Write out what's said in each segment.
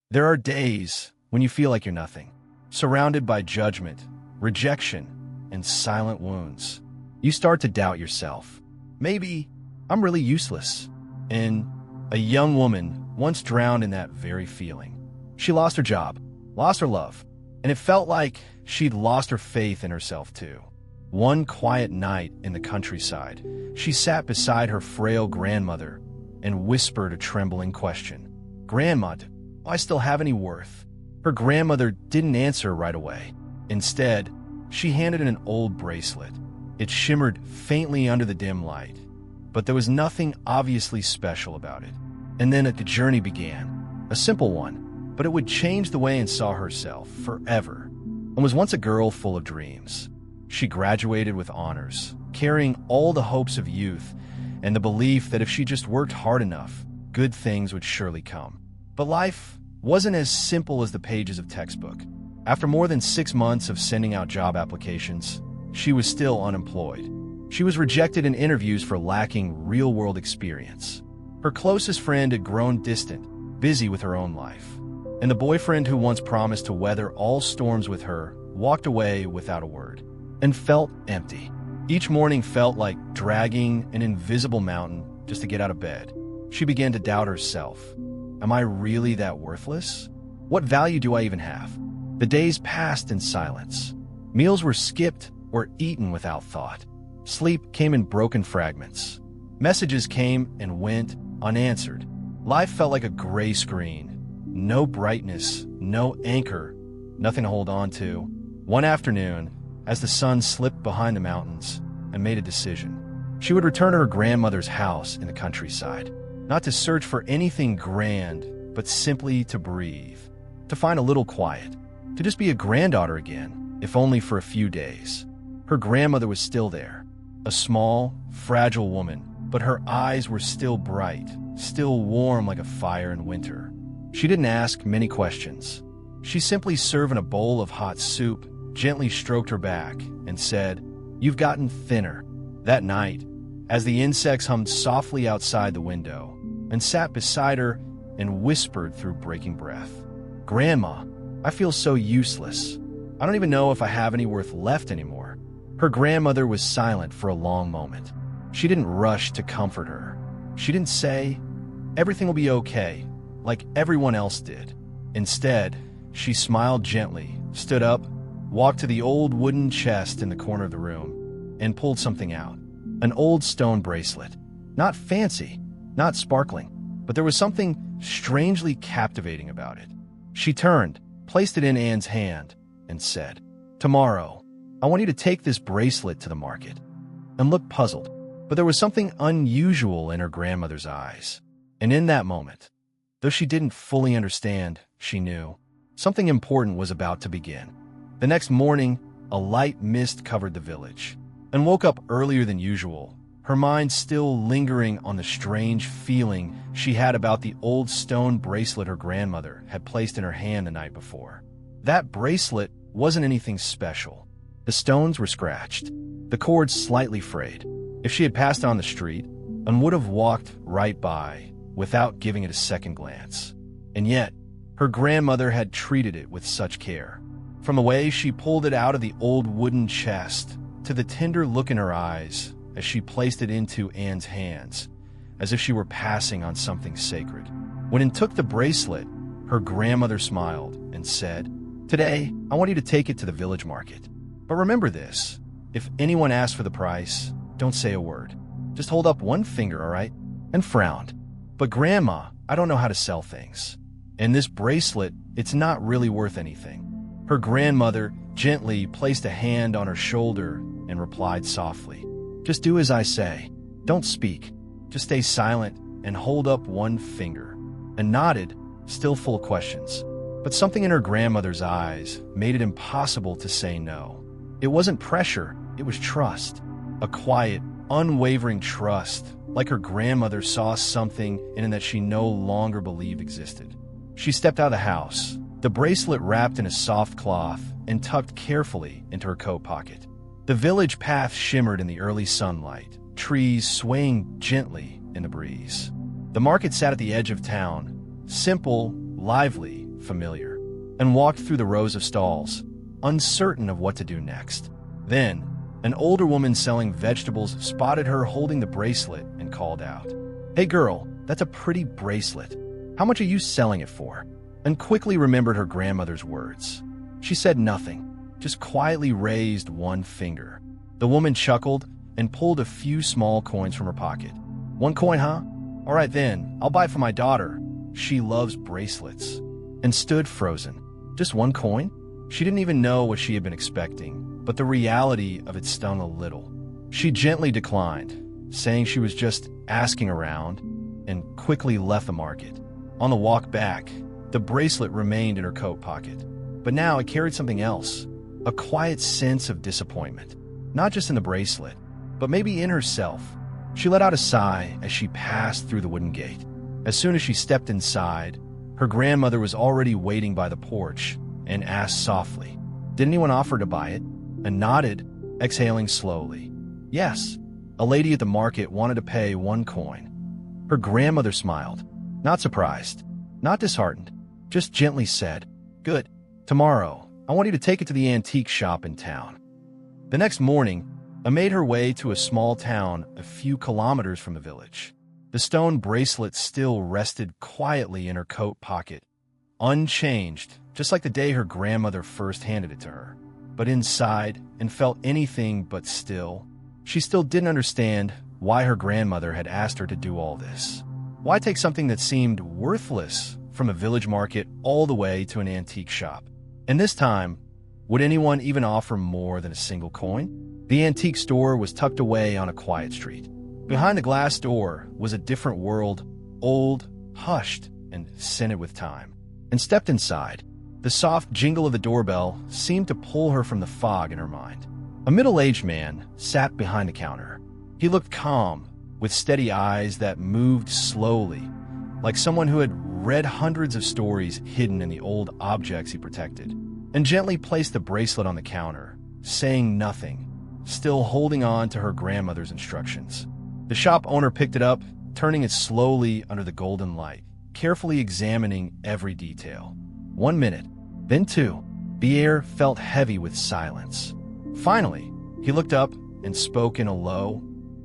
There are days when you feel like you're nothing, surrounded by judgment, rejection, and silent wounds. You start to doubt yourself. Maybe I'm really useless. And a young woman once drowned in that very feeling. She lost her job, lost her love, and it felt like she'd lost her faith in herself too. One quiet night in the countryside, she sat beside her frail grandmother and whispered a trembling question. "Grandma, do I still have any worth?" Her grandmother didn't answer right away. Instead, she handed in an old bracelet. It shimmered faintly under the dim light, but there was nothing obviously special about it. And then the journey began, a simple one, but it would change the way Anne saw herself forever. And was once a girl full of dreams. She graduated with honors, carrying all the hopes of youth and the belief that if she just worked hard enough, good things would surely come. But life wasn't as simple as the pages of textbook. After more than 6 months of sending out job applications, she was still unemployed. She was rejected in interviews for lacking real-world experience. Her closest friend had grown distant, busy with her own life. And the boyfriend who once promised to weather all storms with her walked away without a word and felt empty. Each morning felt like dragging an invisible mountain just to get out of bed. She began to doubt herself. Am I really that worthless? What value do I even have? The days passed in silence. Meals were skipped or eaten without thought. Sleep came in broken fragments. Messages came and went unanswered. Life felt like a gray screen. No brightness, no anchor, nothing to hold on to. One afternoon, as the sun slipped behind the mountains, I made a decision. She would return to her grandmother's house in the countryside, not to search for anything grand, but simply to breathe, to find a little quiet, to just be a granddaughter again, if only for a few days. Her grandmother was still there, a small, fragile woman, but her eyes were still bright, still warm like a fire in winter. She didn't ask many questions. She simply served in a bowl of hot soup, gently stroked her back, and said, "You've gotten thinner." That night, as the insects hummed softly outside the window, and sat beside her and whispered through breaking breath, "Grandma, I feel so useless. I don't even know if I have any worth left anymore." Her grandmother was silent for a long moment. She didn't rush to comfort her. She didn't say, "Everything will be okay," like everyone else did. Instead, she smiled gently, stood up, walked to the old wooden chest in the corner of the room, and pulled something out. An old stone bracelet. Not fancy, not sparkling, but there was something strangely captivating about it. She turned, placed it in Anne's hand, and said, "Tomorrow, I want you to take this bracelet to the market." And looked puzzled, but there was something unusual in her grandmother's eyes. And in that moment, though she didn't fully understand, she knew something important was about to begin. The next morning, a light mist covered the village, and woke up earlier than usual, her mind still lingering on the strange feeling she had about the old stone bracelet her grandmother had placed in her hand the night before. That bracelet wasn't anything special. The stones were scratched, the cords slightly frayed. If she had passed on the street, and would have walked right by without giving it a second glance. And yet, her grandmother had treated it with such care. From the way she pulled it out of the old wooden chest, to the tender look in her eyes as she placed it into Anne's hands, as if she were passing on something sacred. When Anne took the bracelet, her grandmother smiled and said, "Today, I want you to take it to the village market. But remember this, if anyone asks for the price, don't say a word. Just hold up one finger, all right?" And frowned. "But Grandma, I don't know how to sell things. And this bracelet, it's not really worth anything." Her grandmother gently placed a hand on her shoulder and replied softly, "Just do as I say. Don't speak. Just stay silent and hold up one finger." And nodded, still full of questions. But something in her grandmother's eyes made it impossible to say no. It wasn't pressure, it was trust. A quiet, unwavering trust, like her grandmother saw something in it that she no longer believed existed. She stepped out of the house, the bracelet wrapped in a soft cloth and tucked carefully into her coat pocket. The village path shimmered in the early sunlight, trees swaying gently in the breeze. The market sat at the edge of town, simple, lively, familiar, and walked through the rows of stalls, uncertain of what to do next. Then, an older woman selling vegetables spotted her holding the bracelet and called out, "Hey girl, that's a pretty bracelet. How much are you selling it for?" And quickly remembered her grandmother's words. She said nothing, just quietly raised one finger. The woman chuckled and pulled a few small coins from her pocket. "1 coin, huh? All right then, I'll buy it for my daughter. She loves bracelets." And stood frozen. Just 1 coin? She didn't even know what she had been expecting, but the reality of it stung a little. She gently declined, saying she was just asking around, and quickly left the market. On the walk back, the bracelet remained in her coat pocket, but now it carried something else, a quiet sense of disappointment, not just in the bracelet, but maybe in herself. She let out a sigh as she passed through the wooden gate. As soon as she stepped inside, her grandmother was already waiting by the porch and asked softly, "Did anyone offer to buy it?" And nodded, exhaling slowly. Yes, a lady at the market wanted to pay 1 coin. Her grandmother smiled, not surprised, not disheartened, just gently said, "Good. Tomorrow, I want you to take it to the antique shop in town." The next morning, I made her way to a small town a few kilometers from the village. The stone bracelet still rested quietly in her coat pocket, unchanged, just like the day her grandmother first handed it to her. But inside, and felt anything but still, she still didn't understand why her grandmother had asked her to do all this. Why take something that seemed worthless from a village market all the way to an antique shop? And this time, would anyone even offer more than a single coin? The antique store was tucked away on a quiet street. Behind the glass door was a different world, old, hushed, and scented with time. And stepped inside. The soft jingle of the doorbell seemed to pull her from the fog in her mind. A middle-aged man sat behind the counter. He looked calm, with steady eyes that moved slowly, like someone who had read hundreds of stories hidden in the old objects he protected, and gently placed the bracelet on the counter, saying nothing, still holding on to her grandmother's instructions. The shop owner picked it up, turning it slowly under the golden light, carefully examining every detail. 1 minute, then 2. The air felt heavy with silence. Finally, he looked up and spoke in a low,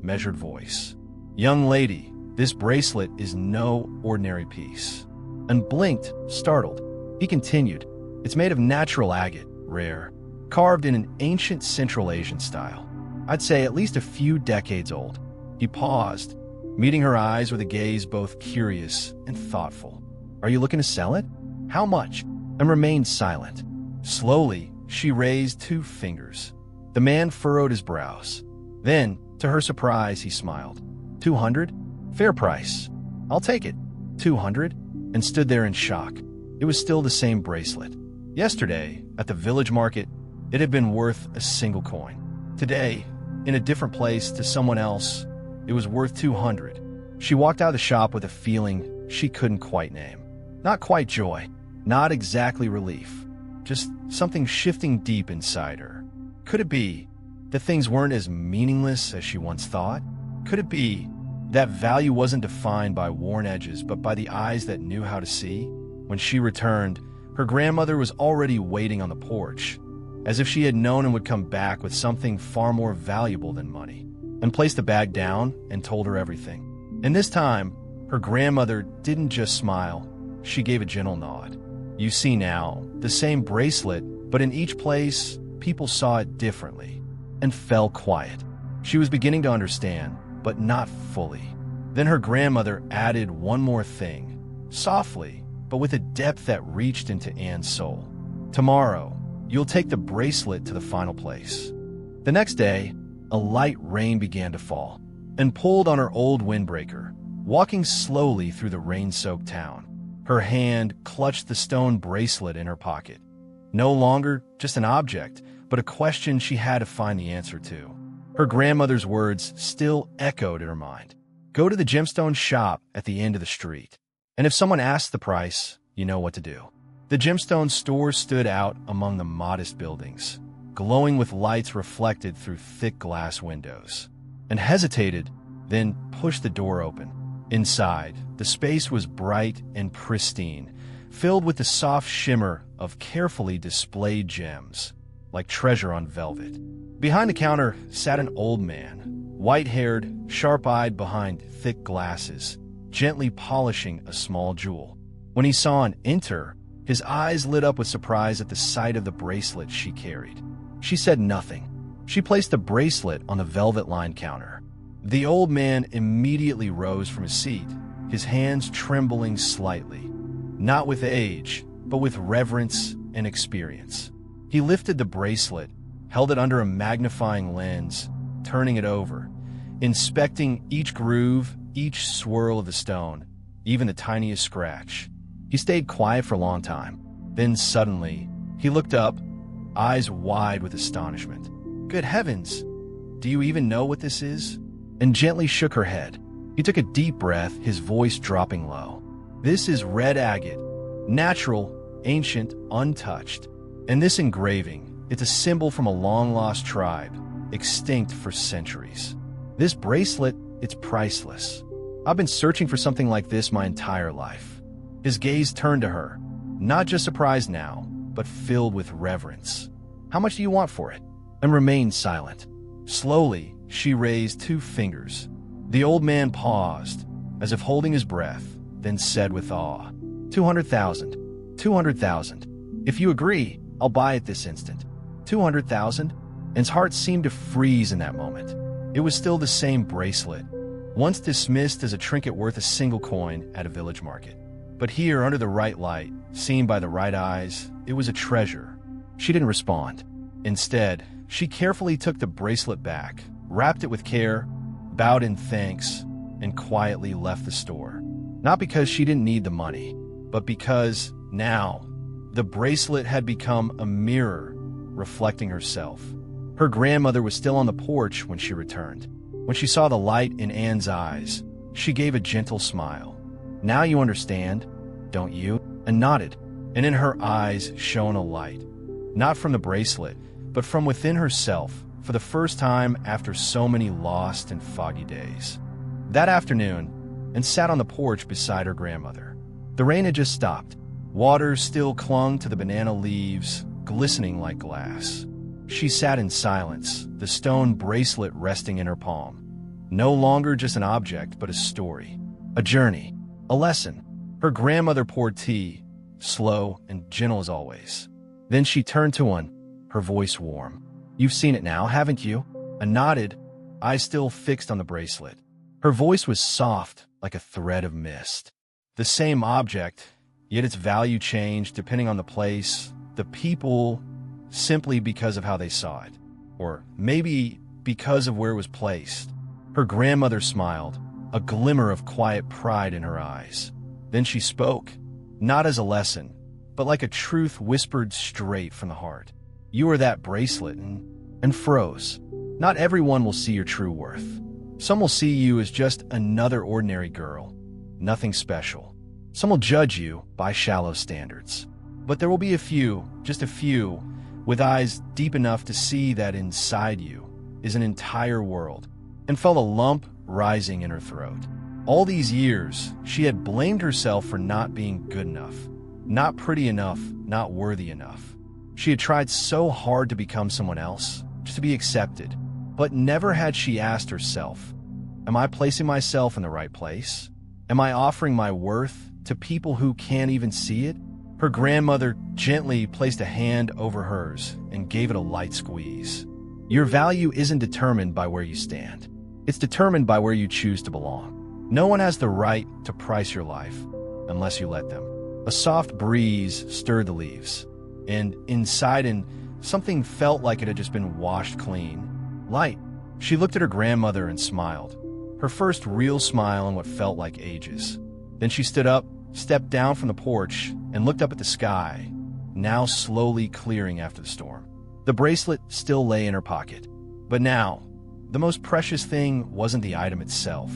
measured voice. "Young lady, this bracelet is no ordinary piece." And blinked, startled. He continued, "It's made of natural agate, rare, carved in an ancient Central Asian style. I'd say at least a few decades old." He paused, meeting her eyes with a gaze both curious and thoughtful. "Are you looking to sell it? How much?" And remained silent. Slowly, she raised 2 fingers. The man furrowed his brows. Then, to her surprise, he smiled. 200? Fair price. I'll take it. 200? And stood there in shock. It was still the same bracelet. Yesterday, at the village market, it had been worth a single coin. Today, in a different place to someone else, it was worth 200. She walked out of the shop with a feeling she couldn't quite name. Not quite joy, not exactly relief, just something shifting deep inside her. Could it be that things weren't as meaningless as she once thought? Could it be that value wasn't defined by worn edges, but by the eyes that knew how to see? When she returned, her grandmother was already waiting on the porch, as if she had known and would come back with something far more valuable than money, and placed the bag down and told her everything. And this time, her grandmother didn't just smile, she gave a gentle nod. You see now, the same bracelet, but in each place, people saw it differently, and fell quiet. She was beginning to understand, but not fully. Then her grandmother added one more thing, softly, but with a depth that reached into Anne's soul. Tomorrow, you'll take the bracelet to the final place. The next day, a light rain began to fall, and pulled on her old windbreaker, walking slowly through the rain-soaked town. Her hand clutched the stone bracelet in her pocket. No longer just an object, but a question she had to find the answer to. Her grandmother's words still echoed in her mind. Go to the gemstone shop at the end of the street. And if someone asks the price, you know what to do. The gemstone store stood out among the modest buildings, glowing with lights reflected through thick glass windows, and hesitated, then pushed the door open. Inside, the space was bright and pristine, filled with the soft shimmer of carefully displayed gems, like treasure on velvet. Behind the counter sat an old man, white-haired, sharp-eyed behind thick glasses, gently polishing a small jewel. When he saw Anne enter, his eyes lit up with surprise at the sight of the bracelet she carried. She said nothing. She placed the bracelet on the velvet-lined counter. The old man immediately rose from his seat, his hands trembling slightly, not with age, but with reverence and experience. He lifted the bracelet, held it under a magnifying lens, turning it over, inspecting each groove, each swirl of the stone, even the tiniest scratch. He stayed quiet for a long time. Then suddenly, he looked up, eyes wide with astonishment. "Good heavens! Do you even know what this is?" And gently shook her head. He took a deep breath, his voice dropping low. "This is red agate, natural, ancient, untouched. And this engraving, it's a symbol from a long-lost tribe, extinct for centuries. This bracelet, it's priceless. I've been searching for something like this my entire life." His gaze turned to her, not just surprised now, but filled with reverence. "How much do you want for it?" And remained silent. Slowly, she raised 2 fingers. The old man paused, as if holding his breath, then said with awe, 200,000. 200,000. If you agree, I'll buy it this instant." 200,000? And his heart seemed to freeze in that moment. It was still the same bracelet, once dismissed as a trinket worth a single coin at a village market. But here, under the right light, seen by the right eyes, it was a treasure. She didn't respond. Instead, she carefully took the bracelet back, wrapped it with care, bowed in thanks, and quietly left the store. Not because she didn't need the money, but because, now, the bracelet had become a mirror reflecting herself. Her grandmother was still on the porch when she returned. When she saw the light in Anne's eyes, she gave a gentle smile. "Now you understand, don't you?" And nodded, and in her eyes shone a light. Not from the bracelet, but from within herself, for the first time after so many lost and foggy days. That afternoon, Anne sat on the porch beside her grandmother. The rain had just stopped. Water still clung to the banana leaves, glistening like glass. She sat in silence, the stone bracelet resting in her palm. No longer just an object, but a story. A journey. A lesson. Her grandmother poured tea, slow and gentle as always. Then she turned to Anne, her voice warm. "You've seen it now, haven't you?" Anne nodded, eyes still fixed on the bracelet. Her voice was soft, like a thread of mist. The same object, yet its value changed depending on the place, the people, simply because of how they saw it. Or maybe because of where it was placed. Her grandmother smiled, a glimmer of quiet pride in her eyes. Then she spoke, not as a lesson, but like a truth whispered straight from the heart. "You are that bracelet," and froze. "Not everyone will see your true worth. Some will see you as just another ordinary girl, nothing special. Some will judge you by shallow standards. But there will be a few, just a few, with eyes deep enough to see that inside you is an entire world," and felt a lump rising in her throat. All these years, she had blamed herself for not being good enough, not pretty enough, not worthy enough. She had tried so hard to become someone else, just to be accepted, but never had she asked herself, am I placing myself in the right place? Am I offering my worth to people who can't even see it? Her grandmother gently placed a hand over hers and gave it a light squeeze. Your value isn't determined by where you stand. It's determined by where you choose to belong. No one has the right to price your life unless you let them. A soft breeze stirred the leaves, and inside something felt like it had just been washed clean. Light. She looked at her grandmother and smiled, her first real smile in what felt like ages. Then she stood up, stepped down from the porch, and looked up at the sky, now slowly clearing after the storm. The bracelet still lay in her pocket, but now, the most precious thing wasn't the item itself.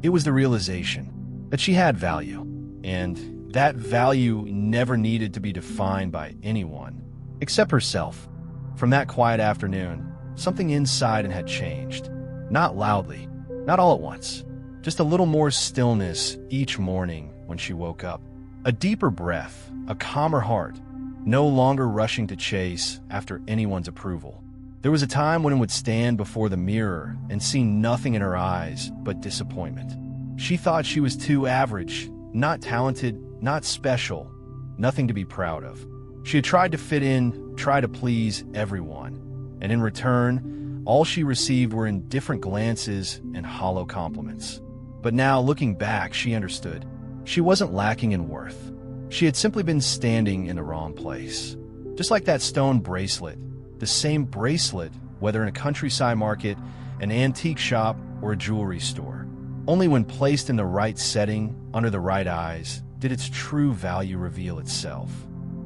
It was the realization that she had value, and that value never needed to be defined by anyone except herself. From that quiet afternoon, something inside had changed. Not loudly, not all at once, just a little more stillness each morning when she woke up. A deeper breath, a calmer heart, no longer rushing to chase after anyone's approval. There was a time when it would stand before the mirror and see nothing in her eyes but disappointment. She thought she was too average, not talented, not special, nothing to be proud of. She had tried to fit in, try to please everyone, and in return, all she received were indifferent glances and hollow compliments. But now, looking back, she understood. She wasn't lacking in worth. She had simply been standing in the wrong place. Just like that stone bracelet, the same bracelet, whether in a countryside market, an antique shop, or a jewelry store. Only when placed in the right setting, under the right eyes, did its true value reveal itself.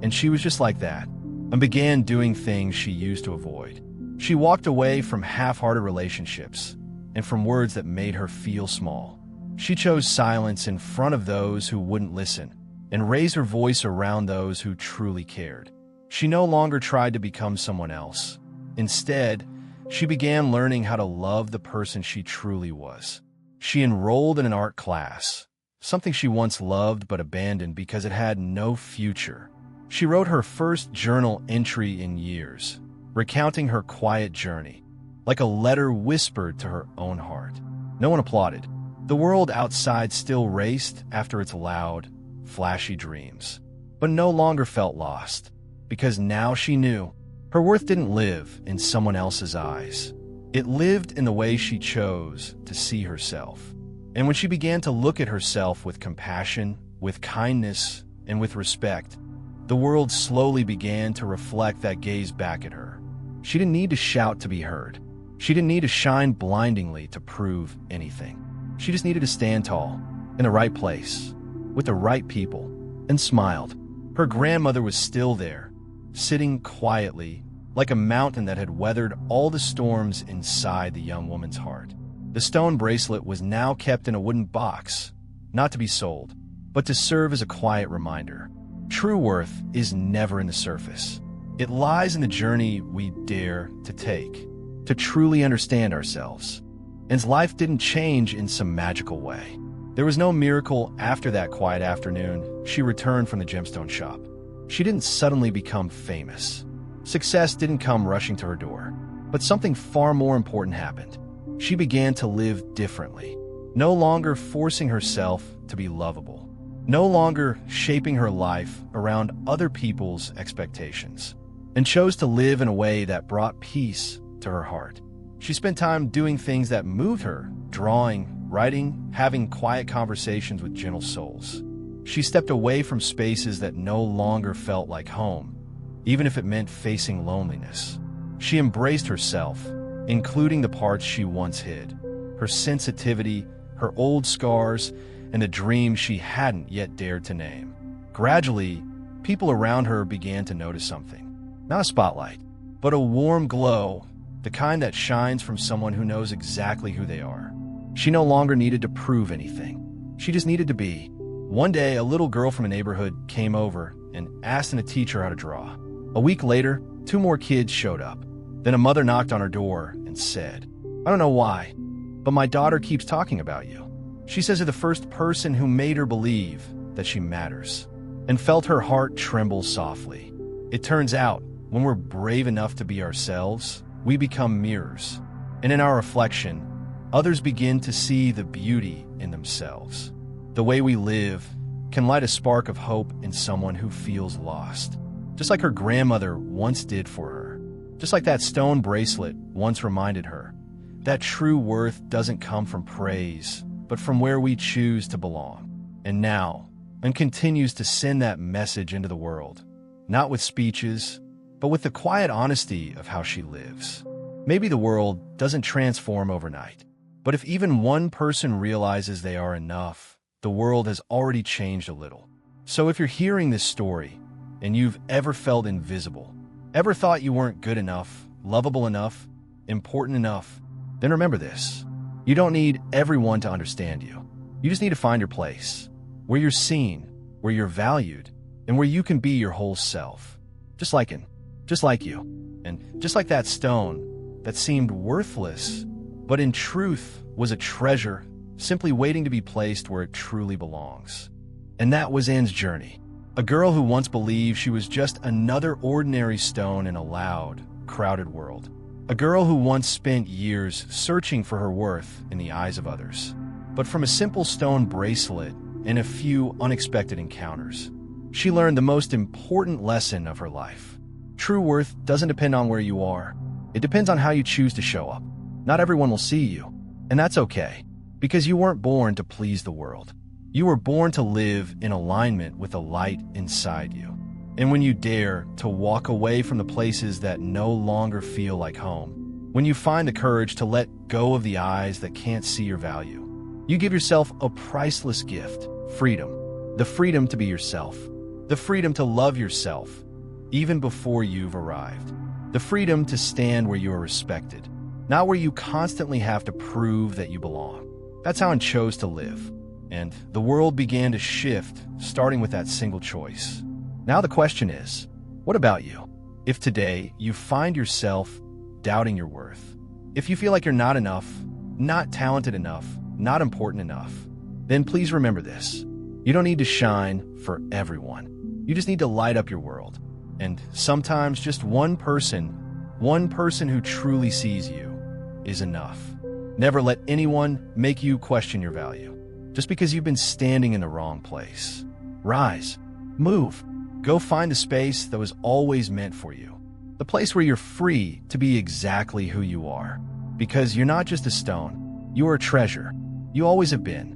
And she was just like that, and began doing things she used to avoid. She walked away from half-hearted relationships, and from words that made her feel small. She chose silence in front of those who wouldn't listen, and raised her voice around those who truly cared. She no longer tried to become someone else. Instead, she began learning how to love the person she truly was. She enrolled in an art class, something she once loved but abandoned because it had no future. She wrote her first journal entry in years, recounting her quiet journey, like a letter whispered to her own heart. No one applauded. The world outside still raced after its loud, flashy dreams, but no longer felt lost. Because now she knew her worth didn't live in someone else's eyes. It lived in the way she chose to see herself. And when she began to look at herself with compassion, with kindness, and with respect, the world slowly began to reflect that gaze back at her. She didn't need to shout to be heard. She didn't need to shine blindingly to prove anything. She just needed to stand tall, in the right place, with the right people, and smiled. Her grandmother was still there, sitting quietly, like a mountain that had weathered all the storms inside the young woman's heart. The stone bracelet was now kept in a wooden box, not to be sold, but to serve as a quiet reminder. True worth is never in the surface. It lies in the journey we dare to take, to truly understand ourselves. And life didn't change in some magical way. There was no miracle after that quiet afternoon. She returned from the gemstone shop. She didn't suddenly become famous. Success didn't come rushing to her door. But something far more important happened. She began to live differently, no longer forcing herself to be lovable, no longer shaping her life around other people's expectations, and chose to live in a way that brought peace to her heart. She spent time doing things that moved her, drawing, writing, having quiet conversations with gentle souls. She stepped away from spaces that no longer felt like home, even if it meant facing loneliness. She embraced herself, including the parts she once hid, her sensitivity, her old scars, and the dreams she hadn't yet dared to name. Gradually, people around her began to notice something. Not a spotlight, but a warm glow, the kind that shines from someone who knows exactly who they are. She no longer needed to prove anything. She just needed to be. One day, a little girl from a neighborhood came over and asked him to teach her how to draw. A week later, 2 more kids showed up. Then a mother knocked on her door and said, "I don't know why, but my daughter keeps talking about you. She says you're the first person who made her believe that she matters," and felt her heart tremble softly. It turns out, when we're brave enough to be ourselves, we become mirrors. And in our reflection, others begin to see the beauty in themselves. The way we live can light a spark of hope in someone who feels lost, just like her grandmother once did for her. Just like that stone bracelet once reminded her, that true worth doesn't come from praise, but from where we choose to belong. And now, and continues to send that message into the world, not with speeches, but with the quiet honesty of how she lives. Maybe the world doesn't transform overnight, but if even one person realizes they are enough, the world has already changed a little. So if you're hearing this story, and you've ever felt invisible, ever thought you weren't good enough, lovable enough, important enough, then remember this. You don't need everyone to understand you. You just need to find your place, where you're seen, where you're valued, and where you can be your whole self. Just like you, and just like that stone that seemed worthless, but in truth was a treasure, simply waiting to be placed where it truly belongs. And that was Anne's journey. A girl who once believed she was just another ordinary stone in a loud, crowded world. A girl who once spent years searching for her worth in the eyes of others. But from a simple stone bracelet and a few unexpected encounters, she learned the most important lesson of her life. True worth doesn't depend on where you are. It depends on how you choose to show up. Not everyone will see you, and that's okay, because you weren't born to please the world. You were born to live in alignment with the light inside you. And when you dare to walk away from the places that no longer feel like home, when you find the courage to let go of the eyes that can't see your value, you give yourself a priceless gift: freedom. The freedom to be yourself. The freedom to love yourself, even before you've arrived. The freedom to stand where you are respected, not where you constantly have to prove that you belong. That's how Anne chose to live. And the world began to shift, starting with that single choice. Now the question is, what about you? If today you find yourself doubting your worth, if you feel like you're not enough, not talented enough, not important enough, then please remember this. You don't need to shine for everyone. You just need to light up your world. And sometimes just one person who truly sees you is enough. Never let anyone make you question your value just because you've been standing in the wrong place. Rise, move, go find the space that was always meant for you. The place where you're free to be exactly who you are. Because you're not just a stone, you are a treasure. You always have been.